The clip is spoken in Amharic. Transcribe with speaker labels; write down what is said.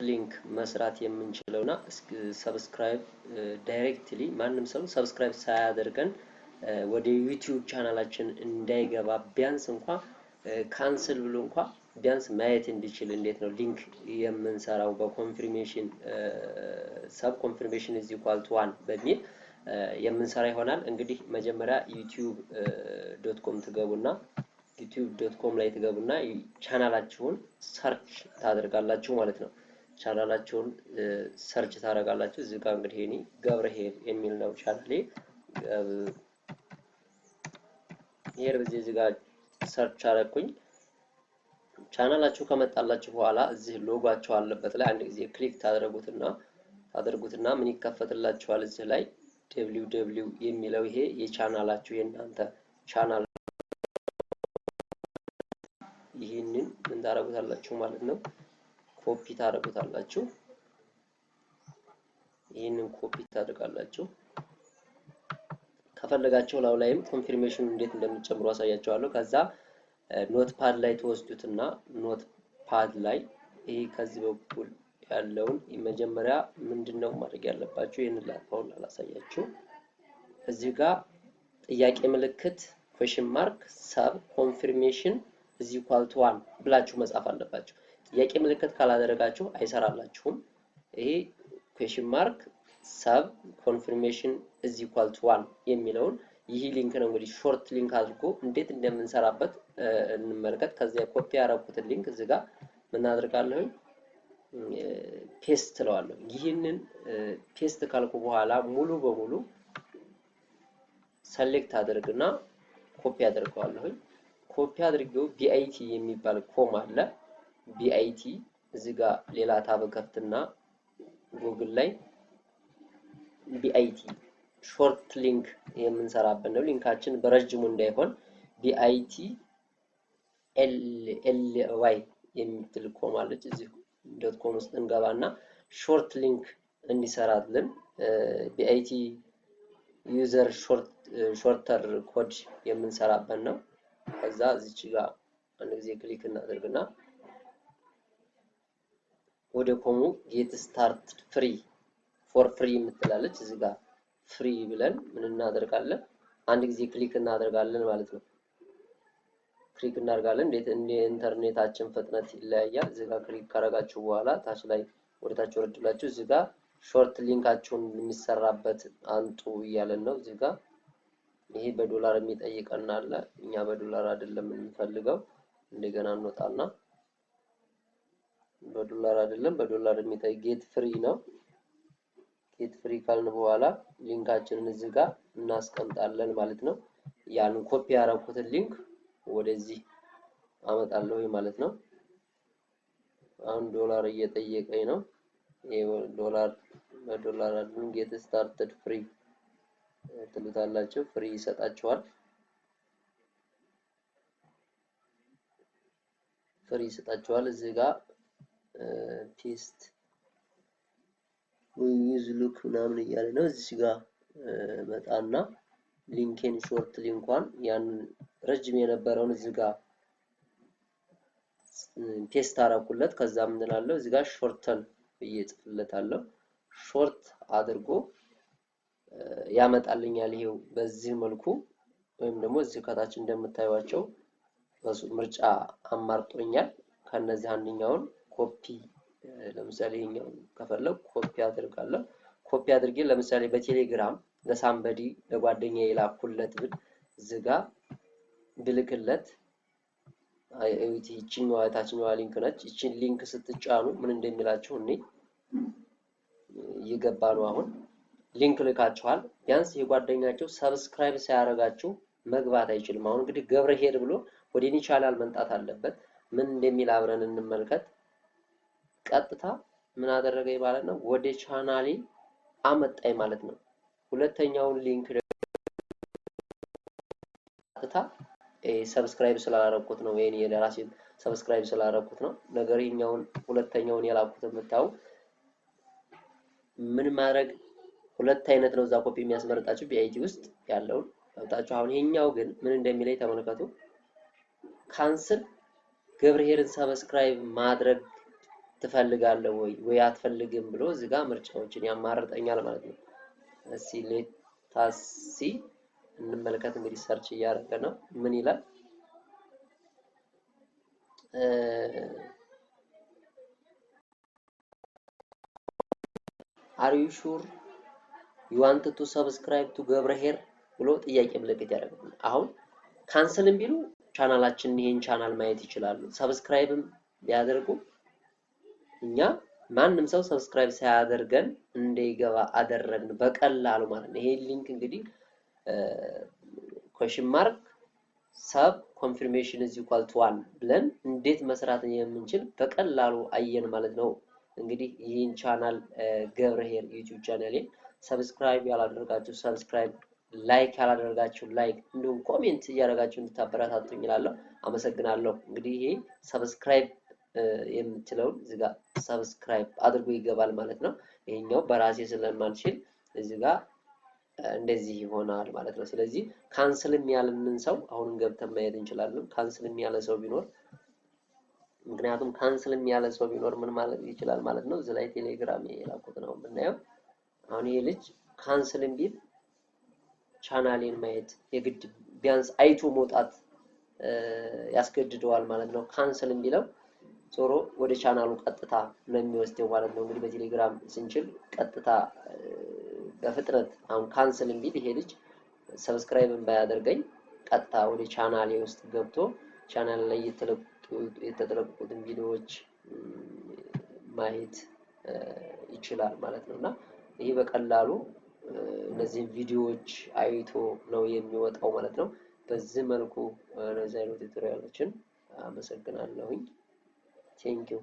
Speaker 1: ሊንክ መስራት የምንችለውና ሰብስክራይብ ዳይሬክትሊ ማንንም ሰው ሰብስክራይብ ሳያደርገን ወደ ዩቲዩብ ቻናላችን እንዳይገባ ቢያንስ እንኳን ካንሰል ብሎ እንኳን ቢያንስ ማየት እንዲችል እንዴት ነው ሊንክ የምንሰራው በኮንፊርሜሽን ሰብ ኮንፊርሜሽን is equal to 1 በሚል የምንሰራ ይሆናል። እንግዲህ መጀመሪያ youtube.com ትገቡና youtube.com ላይ ትገቡና ቻናላችሁን ሰርች ታደርጋላችሁ ማለት ነው። ቻናላችሁን ሰርች ታደርጋላችሁ። እዚህ ጋር እንግዲህ እኔ ገብረ ሄር የሚል ነው ቻናሌ ሄር በዚህ ጋር ሰርች አደረኩኝ። ቻናላችሁ ከመጣላችሁ በኋላ እዚህ ሎጎአችሁ አለበት ላይ አንድ ጊዜ ክሊክ ታደርጉትና ምን ይከፈትላችኋል? እዚህ ላይ www የሚለው ይሄ የቻናላችሁ የናንተ ቻናል ይሄንን ምን ታደርጉታላችሁ ማለት ነው ኮፒ ታደርጉታላችሁ። ይሄንን ኮፒ ታደርጋላችሁ። ከፈለጋችሁ ላይም ኮንፊርሜሽን እንዴት እንደምትጨምሩ አሳያችኋለሁ። ከዛ ኖትፓድ ላይ ተወስዱትና ኖትፓድ ላይ ይሄ ከዚህ በኩል ያለውን መጀመሪያ ምንድነው ማድረግ ያለባችሁ? ይሄን ላጣውና ላሳያችሁ። እዚህ ጋር ጥያቄ ምልክት question mark sub confirmation is equal to 1 ብላችሁ መጻፍ አለባችሁ። ጥያቄ ምልክት ካላደረጋችሁ አይሰራላችሁም። ይሄ question mark sub confirmation is equal to 1 የሚለውን ይሄ ሊንክ ነው እንግዲህ ሾርት ሊንክ አድርጎ እንዴት እንደምንሰራበት እንመልከት። ከዚያ ኮፒ ያደረኩትን ሊንክ እዚህ ጋር ምን አድርጋለሁ ፔስት ለዋለሁ። ይሄንን ፔስት ካልኩ በኋላ ሙሉ በሙሉ ሰሌክት አድርግና ኮፒ አድርገዋለሁ። ኮፒ አድርገው ቢአይቲ የሚባል ኮም አለ። ቢአይቲ እዚህ ጋር ሌላ ታብ ከፍትና ጉግል ላይ ቢአይቲ ሾርት ሊንክ የምንሰራበት ነው። ሊንካችን በረጅሙ እንዳይሆን ቢአይቲ ly የሚል ኮም አለች። እዚህ .com ውስጥ እንገባና ሾርት ሊንክ እንዲሰራልን ቢአይቲ ዩዘር ሾርተር ኮድ የምንሰራበት ነው። ከዛ እዚች ጋር አንድ ጊዜ ክሊክ እናደርግና ወደ ኮሙ ጌት ስታርት ፍሪ ፎር ፍሪ የምትላለች እዚህ ጋር ፍሪ ብለን ምን እናደርጋለን? አንድ ጊዜ ክሊክ እናደርጋለን ማለት ነው። ክሊክ እናደርጋለን። እንደ ኢንተርኔታችን ፍጥነት ይለያያል። እዚህ ጋር ክሊክ ካረጋችሁ በኋላ ታች ላይ ወደታች ወርድላችሁ እዚህ ጋር ሾርት ሊንካችሁን የሚሰራበት አንጡ እያለን ነው። እዚህ ጋር ይሄ በዶላር የሚጠይቀን አለ። እኛ በዶላር አይደለም የምንፈልገው። እንደገና እንወጣና በዶላር አይደለም በዶላር የሚጠይቅ ጌት ፍሪ ነው። ጌት ፍሪ ካልን በኋላ ሊንካችንን እዚህ ጋር እናስቀምጣለን ማለት ነው። ያን ኮፒ ያደረኩትን ሊንክ ወደዚህ አመጣለሁ ማለት ነው። አሁን ዶላር እየጠየቀኝ ነው። ይሄ ዶላር በዶላር አይደለም ጌት ስታርትድ ፍሪ ትሉታላችሁ። ፍሪ ይሰጣችኋል። ፍሪ ይሰጣችኋል። እዚህ ጋር ፔስት ዩዝ ሉክ ምናምን እያለ ነው። እዚህ ጋር መጣና ሊንኬን ሾርት ሊንኳን ያን ረጅም የነበረውን እዚህ ጋር ፔስት አደረኩለት። ከዛ ምን እላለሁ እዚህ ጋር ሾርተን እየጽፍለታለሁ። ሾርት አድርጎ ያመጣልኛል። ይሄው በዚህ መልኩ ወይም ደግሞ እዚህ ከታች እንደምታዩዋቸው ምርጫ አማርጦኛል። ከነዚህ አንደኛውን ኮፒ ለምሳሌ ይሄኛው ከፈለኩ ኮፒ አድርጋለሁ። ኮፒ አድርጌ ለምሳሌ በቴሌግራም ለሳምበዲ ለጓደኛዬ ላኩለት ብል እዚህ ጋር ብልክለት እቺኛዋ ታችኛዋ ሊንክ ነች። እቺን ሊንክ ስትጫኑ ምን እንደሚላችሁ እኔ እየገባ ነው። አሁን ሊንክ ልካችኋል። ቢያንስ የጓደኛችሁ ሰብስክራይብ ሳያረጋችሁ መግባት አይችልም። አሁን እንግዲህ ገብረ ሄር ብሎ ወደኔ ቻናል መንጣት አለበት። ምን እንደሚል አብረን እንመልከት። ቀጥታ ምን አደረገ ማለት ነው ወደ ቻናሌ አመጣይ ማለት ነው። ሁለተኛውን ሊንክ ቀጥታ ሰብስክራይብ ስላላረኩት ነው ወይኔ ለራሴ ሰብስክራይብ ስላላረኩት ነው። ነገር ይሄኛውን ሁለተኛውን ያላኩት የምታው ምን ማድረግ ሁለት አይነት ነው። እዛ ኮፒ የሚያስመርጣችሁ ቢአይቲ ውስጥ ያለውን ታውጣችሁ። አሁን ይሄኛው ግን ምን እንደሚለይ ተመልከቱ። ካንስል ገብረ ሄርን ሰብስክራይብ ማድረግ ትፈልጋለህ ወይ አትፈልግም ብሎ እዚህ ጋር ምርጫዎችን ያማርጠኛል ማለት ነው። እሺ ሌታሲ እንመልከት እንግዲህ ሰርች እያደረገ ነው ምን ይላል Are you sure you want to subscribe to Gebre Here ብሎ ጥያቄ ምልክት ያደርጋል አሁን ካንሰልን ቢሉ ቻናላችንን ይሄን ቻናል ማየት ይችላሉ ሰብስክራይብም ቢያደርጉ እኛ ማንንም ሰው ሰብስክራይብ ሳያደርገን እንደይገባ አደረግን በቀላሉ ማለት ነው ይሄ ሊንክ እንግዲህ question mark sub confirmation is equal to 1 ብለን እንዴት መስራት የምንችል በቀላሉ አየን ማለት ነው እንግዲህ ይሄን ቻናል ገብረ ሄር ዩቲዩብ ቻናሌን ሰብስክራይብ ያላደረጋችሁ ሰብስክራይብ ላይክ ያላደረጋችሁ ላይክ እንዲሁም ኮሜንት ያደረጋችሁ እንድታበረታቱኝ ይላል አመሰግናለሁ እንግዲህ ይሄ ሰብስክራይብ የምትለው እዚህ ጋር ሰብስክራይብ አድርጎ ይገባል ማለት ነው ይሄኛው በራሴ ስለማልችል እዚህ ጋር እንደዚህ ይሆናል ማለት ነው ስለዚህ ካንሰልም ያለንን ሰው አሁን ገብተን ማየት እንችላለን ካንሰልም ያለ ሰው ቢኖር ምክንያቱም ካንሰልም ያለ ሰው ቢኖር ምን ማለት ይችላል ማለት ነው እዚህ ላይ ቴሌግራም የላኩት ነው ምናየው አሁን ይሄ ልጅ ካንሰልም ቢል ቻናሌን ማየት የግድ ቢያንስ አይቶ መውጣት ያስገድደዋል ማለት ነው ካንሰልም ቢለው ዞሮ ወደ ቻናሉ ቀጥታ ነው የሚወስደው ማለት ነው እንግዲህ በቴሌግራም ስንችል ቀጥታ በፍጥነት አሁን ካንሰልም ቢል ይሄ ልጅ ሰብስክራይብን ባያደርገኝ ቀጥታ ወደ ቻናሌ ውስጥ ገብቶ ቻናል ላይ የተለቀቁትን ቪዲዮዎች ማየት ይችላል ማለት ነውና ይሄ በቀላሉ እነዚህ ቪዲዮዎች አይቶ ነው የሚወጣው ማለት ነው በዚህ መልኩ ለዛሬው ቱቶሪያላችን አመሰግናለሁኝ Thank you.